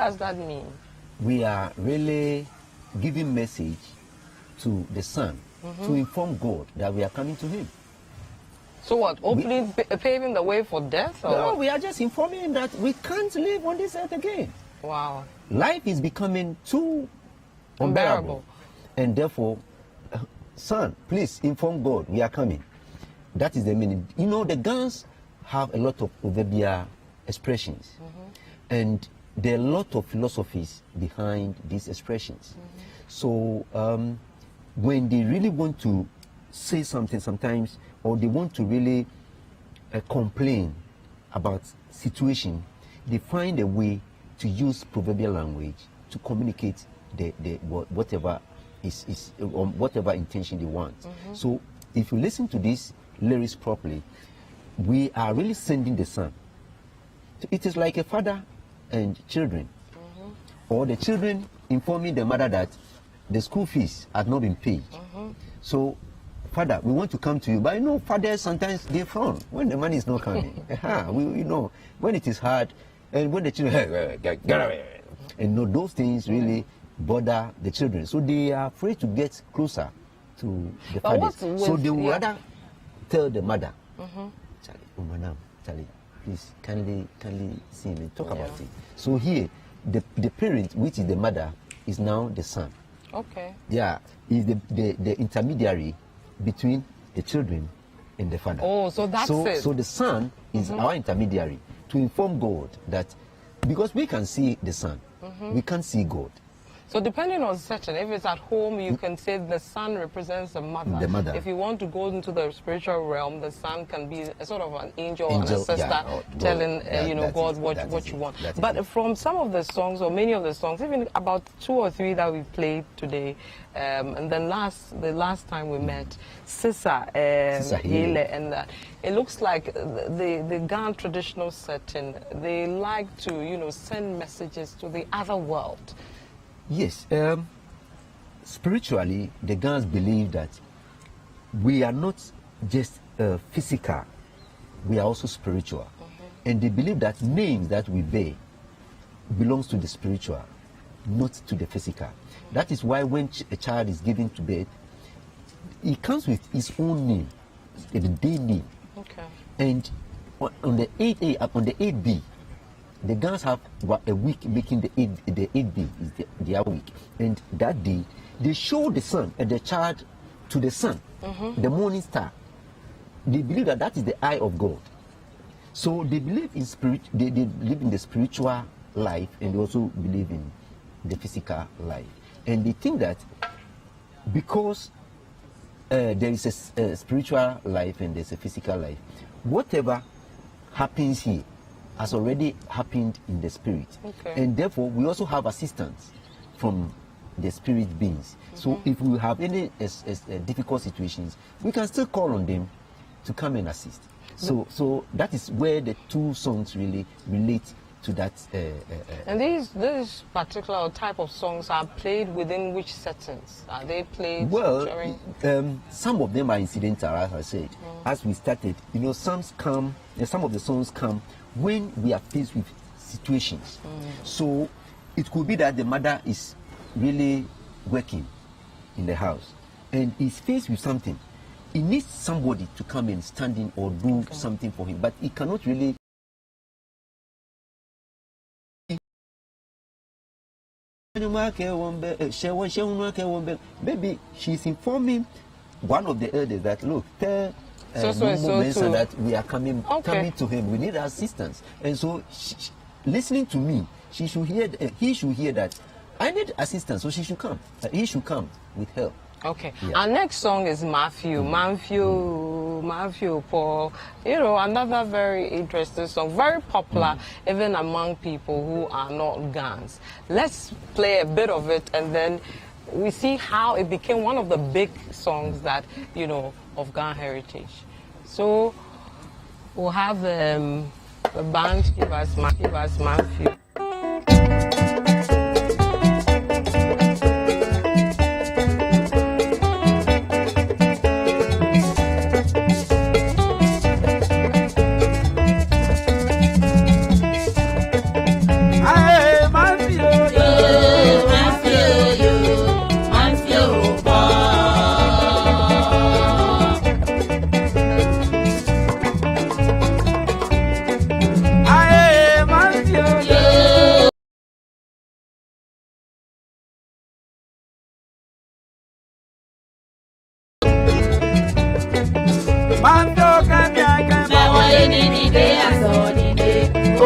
does that mean? We are really giving message to the Son to inform God that we are coming to Him. So what? Paving the way for death? Or No, what? we are just informing Him that we can't live on this earth again. Wow. Life is becoming too unbearable. And therefore, Son, please inform God we are coming. That is the meaning. You know, the Gans have a lot of proverbial expressions. And there are a lot of philosophies behind these expressions. So when they really want to say something sometimes, or they want to really complain about situation, they find a way to use proverbial language to communicate whatever is whatever intention they want. So if you listen to these lyrics properly, we are really sending the Son. It is like a father and children, or the children informing the mother that the school fees have not been paid. So, Father, we want to come to you, but you know, fathers sometimes they frown when the money is not coming. You know, when it is hard, and when the children get away, and you know, those things really bother the children, so they are afraid to get closer to the fathers. So they would rather tell the mother, Charlie, oh madam, Charlie, please kindly see me, talk about it. So here, the parent, which is the mother, is now the Son. Okay. Yeah, is the intermediary between the children and the father. Oh, so that's it. So the Son is our intermediary to inform God that, because we can see the Son, we can't see God. So depending on setting, if it's at home, you can say the Son represents the mother. The mother. If you want to go into the spiritual realm, the Son can be a sort of an angel and a sister telling God what you want. But from some of the songs, or many of the songs, even about 2 or 3 that we played today, and then the last time we met, Sisa Hele, and it looks like the Ghan traditional setting, they like to send messages to the other world. Yes, spiritually, the Ghans believe that we are not just physical, we are also spiritual. And they believe that names that we bear belongs to the spiritual, not to the physical. That is why when a child is given to birth, he comes with his own name, the day name. Okay. And on the 8A, on the 8B, the Ghans have a week making the 8B is their week, and that day they show the sun and the child to the sun, the morning star. They believe that is the eye of God. So they believe in spirit. They believe in the spiritual life, and they also believe in the physical life. And they think that because there is a spiritual life and there's a physical life, whatever happens here has already happened in the spirit. Okay. And therefore, we also have assistance from the spirit beings. So if we have any difficult situations, we can still call on them to come and assist. So that is where the 2 songs really relate to that. And these particular type of songs are played within which settings? Are they played during? Some of them are incidental, as I said. As we started, some of the songs come when we are faced with situations. So it could be that the mother is really working in the house and is faced with something. He needs somebody to come and stand in or do something for him, but he cannot really. Maybe she's informing one of the elders that, look, tell so that we are coming to him. We need assistance. And so, listening to me, he should hear that I need assistance, so she should come. He should come with help. Okay. Yeah. Our next song is Matthew, Paul. Another very interesting song, very popular even among people who are not Ghans. Let's play a bit of it, and then we see how it became one of the big songs that of Ghan heritage. So we'll have the band give us Matthew. Matthew.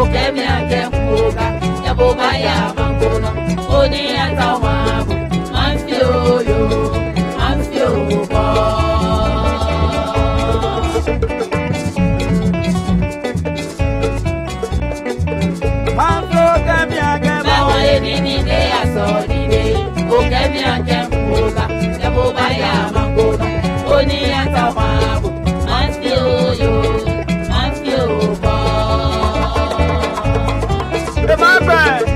okemi akempoga yaboba ya mangono oni atawabo manfio yo manfio bo manfio okemi akempoga waye ni de asori de okemi akempoga yaboba ya mangono oni atawabo manfio yo manfio bo. My friend.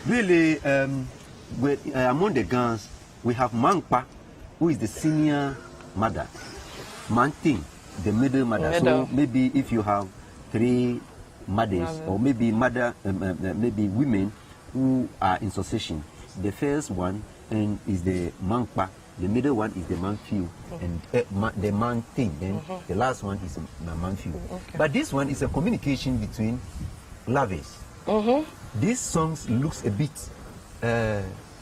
Really, among the guns, we have Mankpa, who is the senior mother, Manting, the middle mother. So maybe if you have three mothers, or maybe maybe women who are in succession, the first one is the Mankpa, the middle one is the Manfio, and the Manting, then the last one is the Manfio. But this one is a communication between lovers. This song looks a bit,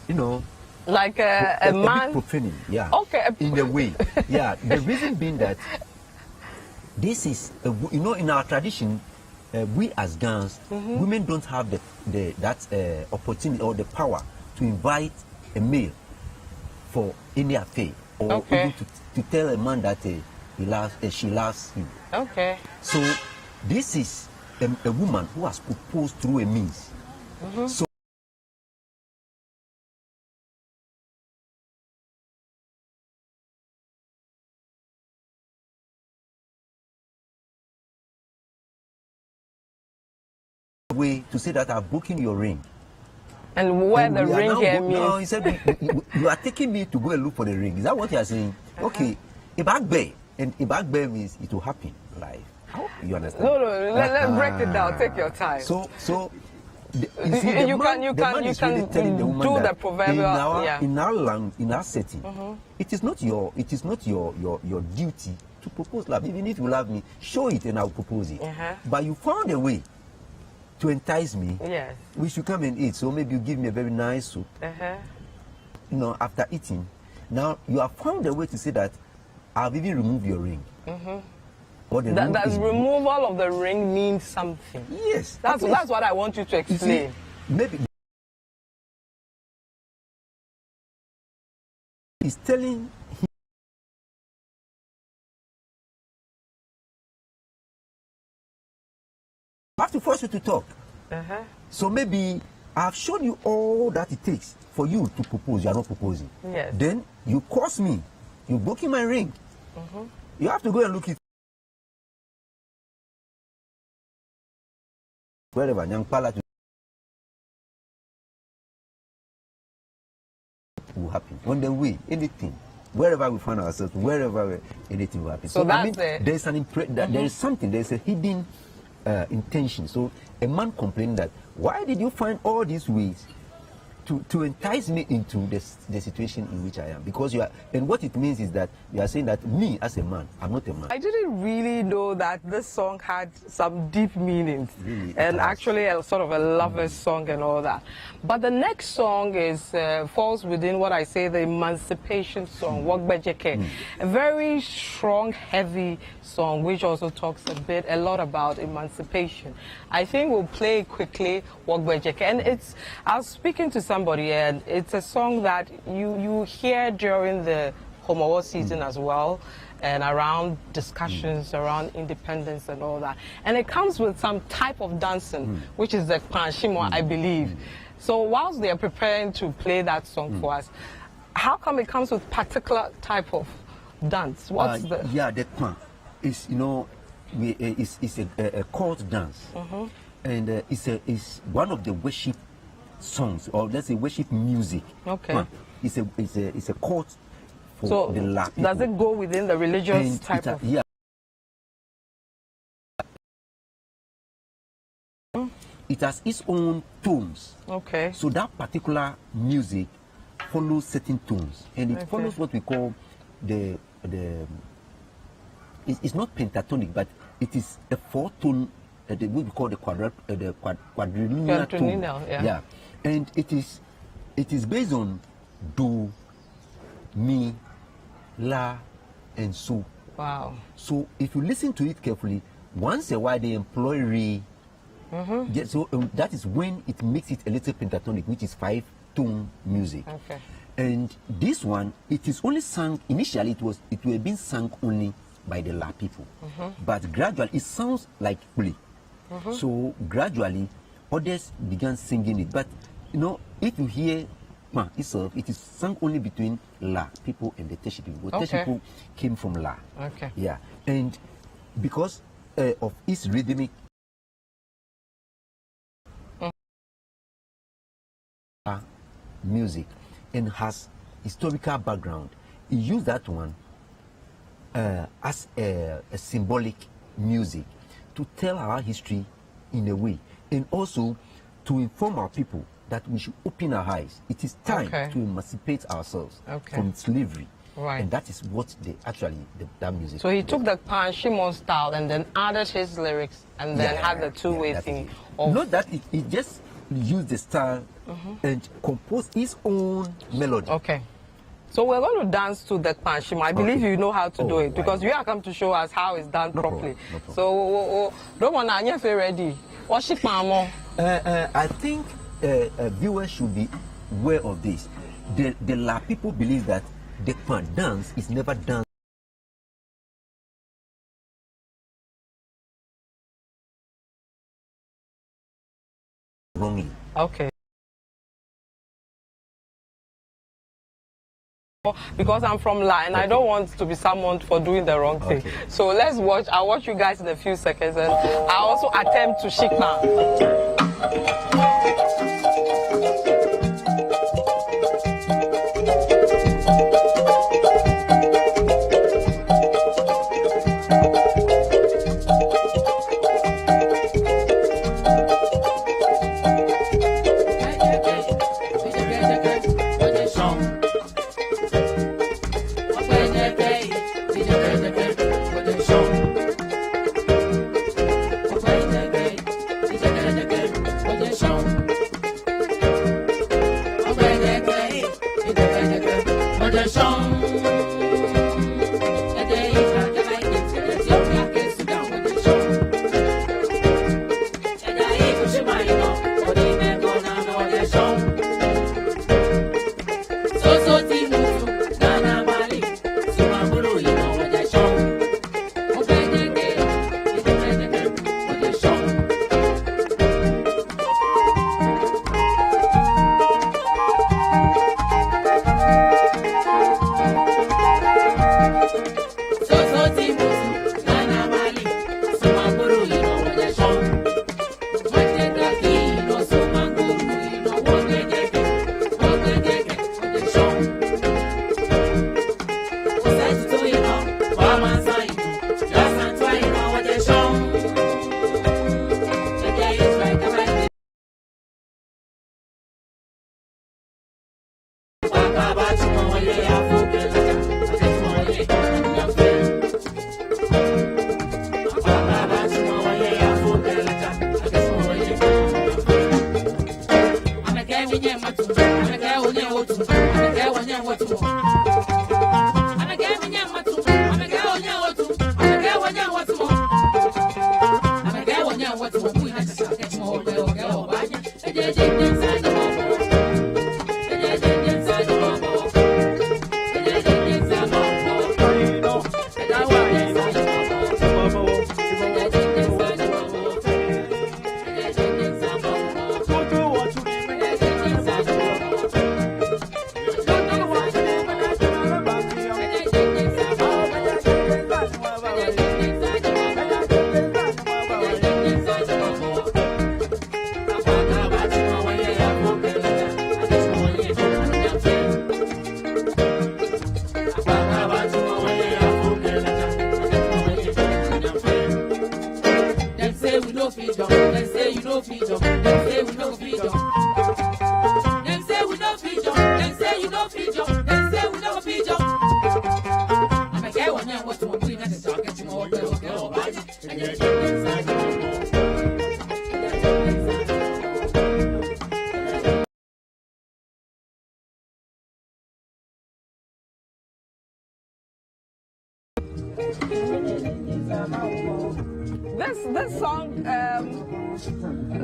you know, like a man. Bit profaning, yeah. Okay. In a way, yeah. The reason being that this is, you know, in our tradition, we as Gans, women don't have that opportunity or the power to invite a male for any affair, or even to tell a man that she loves him. Okay. So this is a woman who has proposed through a means. So way to say that I've broken your ring. And where the ring here means? No, he said you are taking me to go and look for the ring. Is that what you are saying? Okay, a back bear, and a back bear means it will happen live. How you understand? No, let's break it down. Take your time. So you can do the proverbial in our land, in our setting. It is not your duty to propose love. Even if you love me, show it and I'll propose it. But you found a way to entice me, yes, we should come and eat. So maybe you give me a very nice soup. You know, after eating, now you have found a way to say that I've even removed your ring. That removal of the ring means something. Yes. That's what I want you to explain. You see, maybe he's telling him I have to force you to talk. So maybe I've shown you all that it takes for you to propose. You are not proposing. Yes. Then you curse me. You broke in my ring. You have to go and look it. Wherever Nyankpala will happen. On the way, anything. Wherever we find ourselves, wherever anything will happen. So that's there's an there is something, there's a hidden intention. So a man complained that, why did you find all these ways to entice me into the situation in which I am? Because you are, and what it means is that you are saying that me as a man, I'm not a man. I didn't really know that this song had some deep meanings, really, and actually a sort of a lover's song and all that. But the next song is falls within what I say the Emancipation song, Wogbejeke, a very strong, heavy song which also talks a lot about emancipation. I think we'll play quickly Wogbejeke, and it's, I was speaking to somebody, and it's a song that you hear during the Homowo season as well, and around discussions around independence and all that. And it comes with some type of dancing, which is the Kwanshimo, I believe. So whilst they are preparing to play that song for us, how come it comes with particular type of dance? What's the... Yeah, the Kwan is, you know, it's a court dance. And it's one of the worship songs, or let's say worship music. Okay. It's a court for so the La people. Does it go within the religious and type of... Yeah. It has its own tones. Okay. So that particular music follows certain tones, and it follows what we call it's not pentatonic, but it is a four-tone, what we call the quadrillinear tone. Yeah. And it is based on do, mi, la, and so. Wow. So if you listen to it carefully, once a while they employ re. Yeah, so that is when it makes it a little pentatonic, which is 5-tone music. Okay. And this one, it is only sung initially. It would have been sung only by the La people, but gradually it sounds like Kuli. So gradually, others began singing it. But you know, if you hear itself, it is sung only between La people and the Teshi people. The Teshi people came from La. Okay. Yeah, and because of its rhythmic music and has historical background, he used that one as a symbolic music to tell our history in a way, and also to inform our people that we should open our eyes. It is time to emancipate ourselves from slavery. Right. And that is what they actually, that music. So he took the Panshimon style and then added his lyrics and then had the two-way thing. Not that it just used the style and composed his own melody. Okay. So we're going to dance to the Panshimo. I believe you know how to do it, because you are come to show us how it's done properly. So don't want to get ready. Worship Mamo. I think viewers should be aware of this. The La people believe that the Pan dance is never done wrongly. Okay. Because I'm from La and I don't want to be summoned for doing the wrong thing. So let's watch. I'll watch you guys in a few seconds, and I'll also attempt to shikma.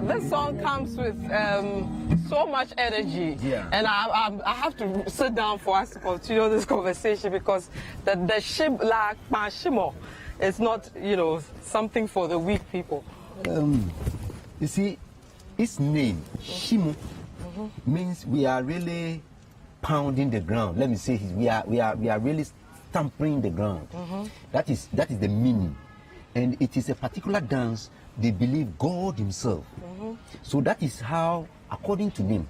This song comes with so much energy, and I have to sit down for us to continue this conversation because the shimo is not, you know, something for the weak people. You see, its name shimo means we are really pounding the ground. Let me say it, we are really stamping the ground. That is the meaning, and it is a particular dance. They believe God himself. So that is how, according to them,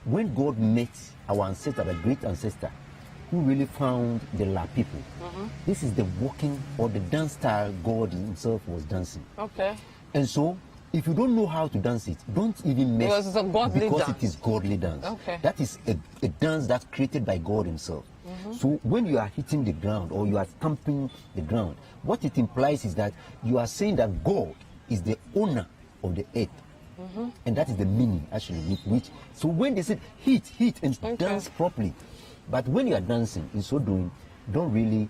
when God met our ancestor, the great ancestor, who really found the La people, this is the walking or the dance style God himself was dancing. Okay. And so, if you don't know how to dance it, don't even mess, because it's a godly because dance. It is godly dance. Okay. That is a dance that's created by God himself. So when you are hitting the ground or you are stamping the ground, what it implies is that you are saying that God is the owner of the earth. And that is the meaning, actually, with which. So when they said hit and dance properly, but when you are dancing, in so doing, don't really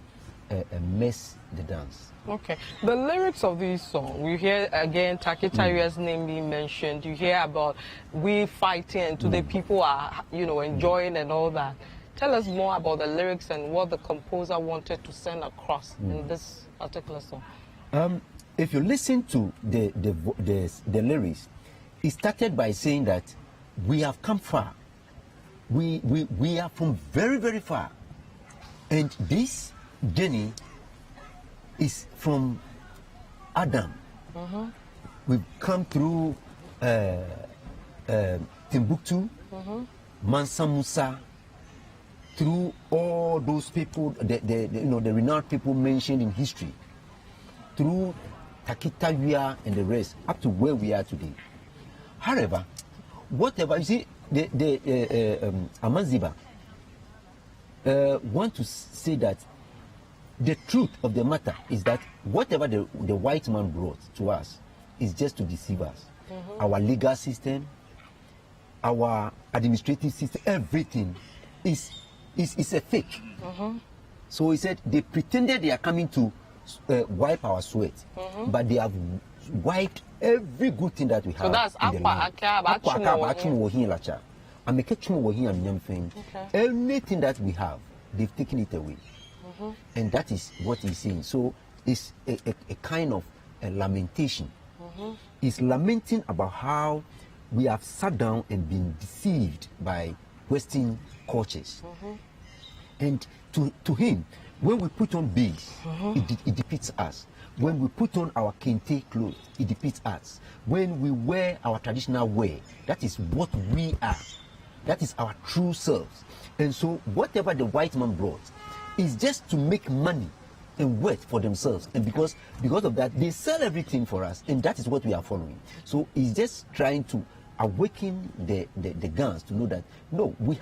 mess the dance. Okay. The lyrics of these songs, you hear again Takitaria's name being mentioned. You hear about we fighting and today people are, you know, enjoying and all that. Tell us more about the lyrics and what the composer wanted to send across in this particular song. If you listen to the lyrics, it started by saying that we have come far. We are from very, very far. And this journey is from Adam. We've come through Timbuktu, Mansa Musa, through all those people, the renowned people mentioned in history, through Takitawia and the rest, up to where we are today. However, whatever, you see, the Amaziba want to say that the truth of the matter is that whatever the white man brought to us is just to deceive us. Our legal system, our administrative system, everything is a fake. So he said they pretended they are coming to wipe our sweat, but they have wiped every good thing that we have. So that's anything that we have, they've taken it away. And that is what he's saying. So it's a kind of a lamentation. He's lamenting about how we have sat down and been deceived by Western cultures. And to him, when we put on beads, it defeats us. When we put on our kente clothes, it depicts us. When we wear our traditional wear, that is what we are. That is our true selves. And so whatever the white man brought is just to make money and wealth for themselves. And because of that, they sell everything for us. And that is what we are following. So it's just trying to awaken the guns to know that, no, we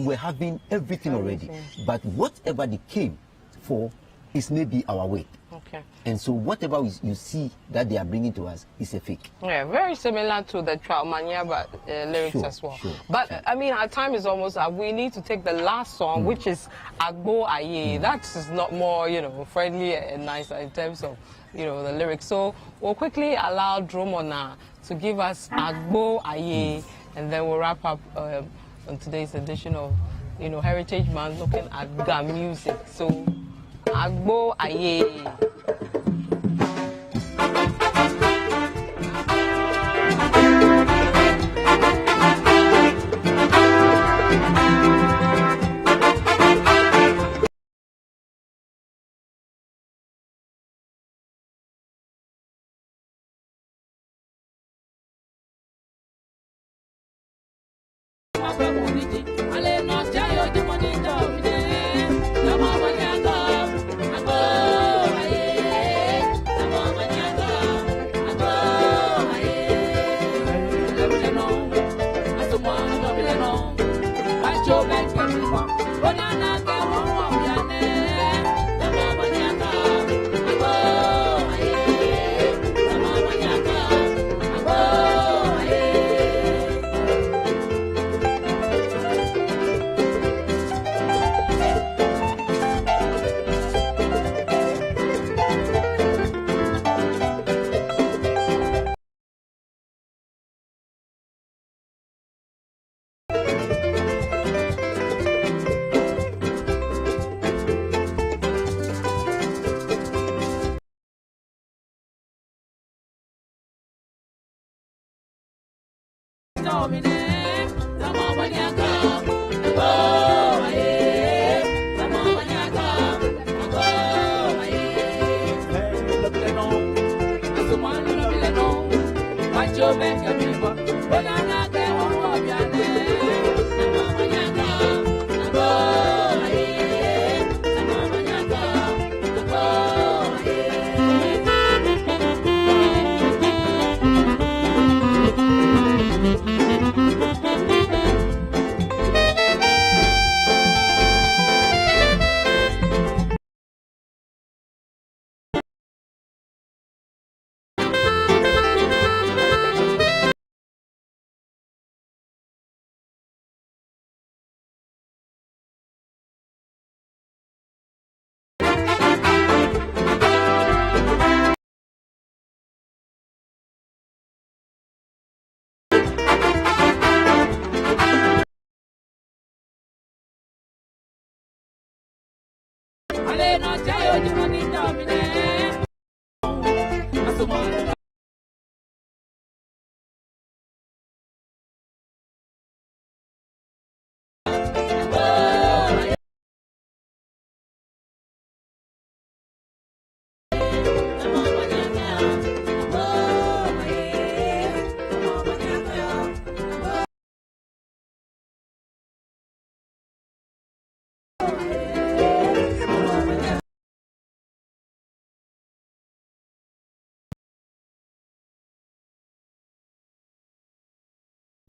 were having everything already. But whatever they came for is maybe our way. Okay. And so whatever you see that they are bringing to us is a fake. Yeah, very similar to the Traumania lyrics as well. But I mean, our time is almost up. We need to take the last song, which is Agbo Aye. That is not more, friendly and nicer in terms of, the lyrics. So we'll quickly allow Dromona to give us Agbo Aye, and then we'll wrap up on today's edition of, Heritage Month, looking at Ga music. So Agbo Aye.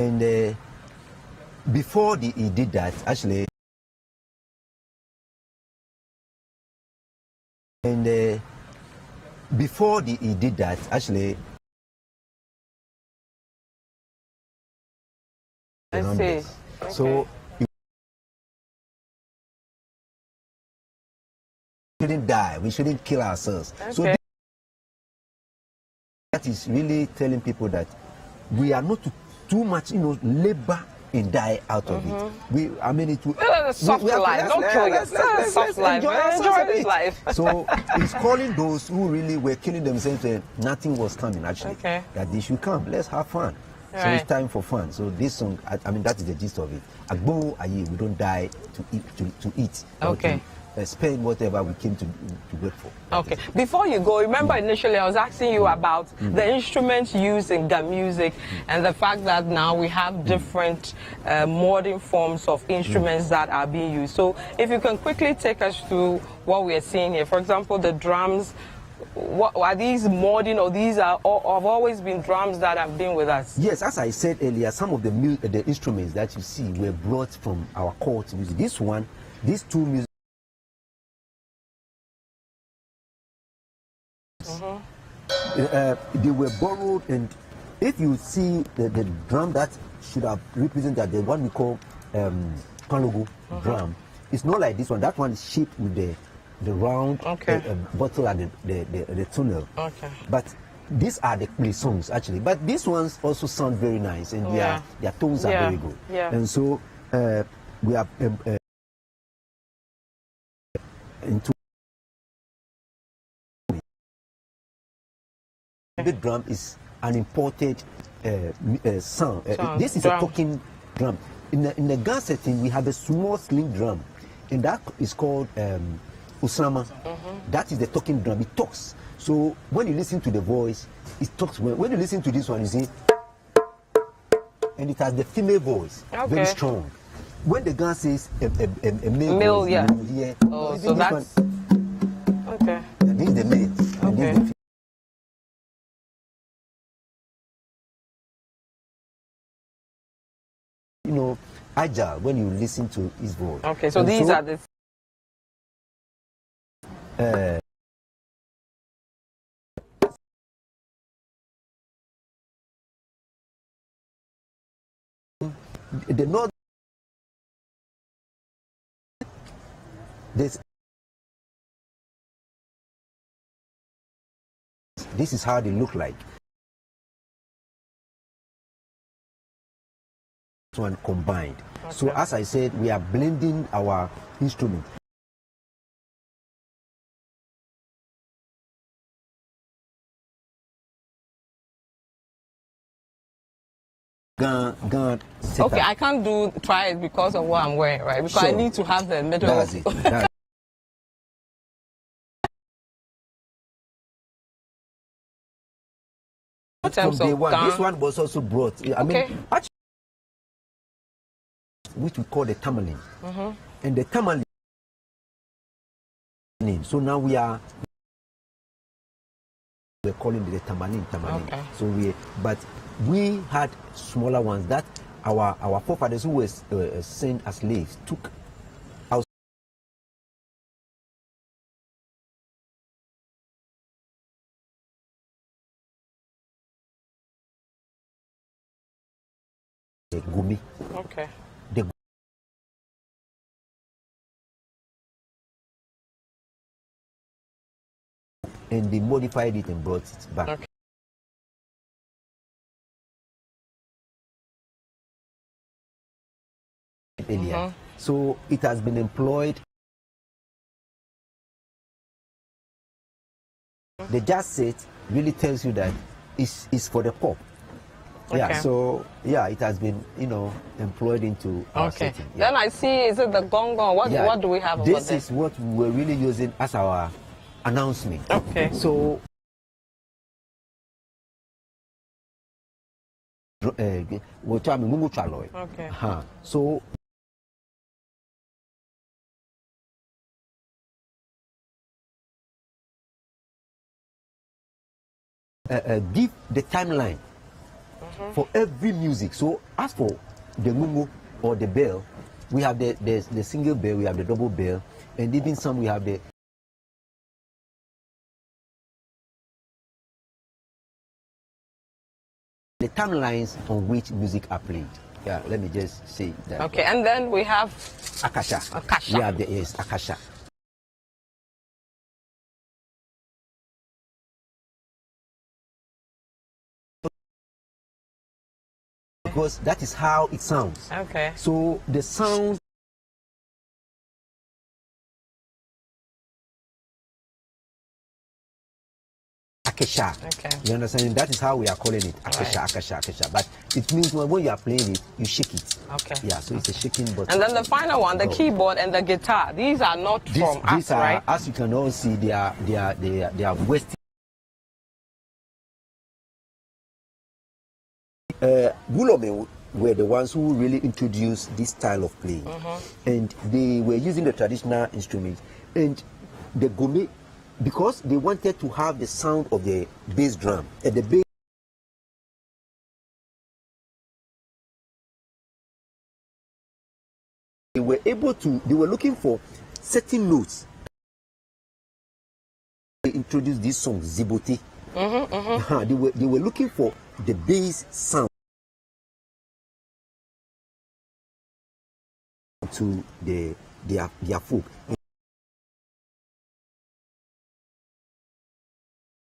And before he did that, actually, before he did that, actually, I see. Okay. So we shouldn't die. We shouldn't kill ourselves. Okay. So that is really telling people that we are not too much, labor and die out of it. I mean, it will. Soft life. Don't kill yourself. Soft life. Enjoy this life. So it's calling those who really were killing themselves and nothing was coming, actually. Okay. That they should come. Let's have fun. All so right. it's time for fun. So this song, I mean, that is the gist of it. Agbo Aye, we don't die to eat. Okay. spend whatever we came to work for. Okay. Before you go, remember initially I was asking you about the instruments used in the music and the fact that now we have different modern forms of instruments that are being used. So if you can quickly take us through what we are seeing here. For example, the drums. What, are these modern, or these have always been drums that have been with us? Yes, as I said earlier, some of the instruments that you see were brought from our court music. This one, these two music. They were borrowed, and if you see the drum that should have represented the one we call Kalogo drum, it's not like this one. That one is shaped with the round bottle and the tunnel. Okay. But these are the songs actually. But these ones also sound very nice, and their tones are very good. Yeah. And so we have into the drum is an imported sound. This is a talking drum. In the gun setting, we have a small sling drum, and that is called Usama. That is the talking drum. It talks. So when you listen to the voice, it talks. When you listen to this one, you see, and it has the female voice, very strong. When the gun says a male voice, you hear. Oh, so that's okay. This is the male. Okay. You know, agile when you listen to his voice. Okay, so these are the. The north. This is how they look like. One combined. Okay. So as I said, we are blending our instrument. Okay, I can't try it because of what I'm wearing, right? Because I need to have the middle. That's it. From day one, this one was also brought. I mean, actually, which we call the tamarin, and the tamarin. So now we're calling it the tamarin. Okay. So but we had smaller ones that our forefathers who were sent as slaves took out. The gumi. Okay. And they modified it and brought it back. Okay. Earlier. So it has been employed. The jazz set really tells you that it's for the pop. Okay. Yeah, so it has been, employed into our setting. Then I see, is it the gong gong? What do we have over there? This is what we're really using as our announcement. Okay. So okay. So give the timeline for every music. So as for the ngungu or the bell, we have the single bell, we have the double bell, and even some we have the timelines on which music are played. Yeah, let me just say that. Okay, and then we have Akasha. We have the Akasha. Because that is how it sounds. Okay. So the sound Akasha. akasha. Okay. You understand? That is how we are calling it, akasha, Right. akasha, akasha. But it means when you are playing it, you shake it. Okay. Yeah, so it's a shaking button. And then the final one, the keyboard and the guitar. These are not from us, these are, right? as you can all see, they are West. Bulome were the ones who really introduced this style of playing, and they were using the traditional instruments and the gome, because they wanted to have the sound of the bass drum and the bass. They were looking for certain notes. They introduced this song Zibote. They were looking for the bass sound to their folk.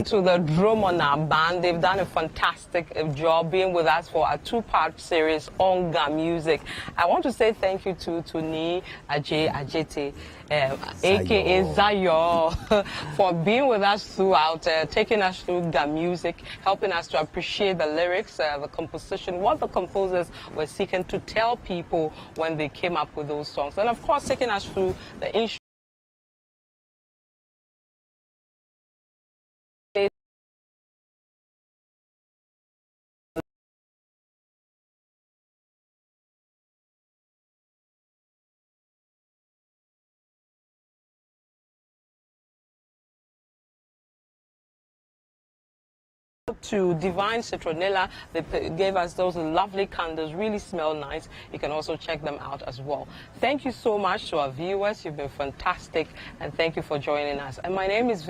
To the drum on our band, they've done a fantastic job being with us for a two-part series on Ga music. I want to say thank you to Ni Ajete, aka Zayo, for being with us throughout, taking us through Ga music, helping us to appreciate the lyrics, the composition, what the composers were seeking to tell people when they came up with those songs, and of course taking us through the instrumentation. To Divine Citronella, they gave us those lovely candles, really smell nice. You can also check them out as well. Thank you so much to our viewers. You've been fantastic, and thank you for joining us. And my name is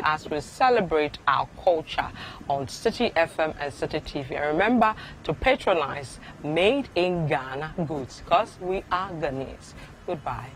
as we celebrate our culture on City FM and City TV. And remember to patronize Made in Ghana goods, because we are Ghanaians. Goodbye.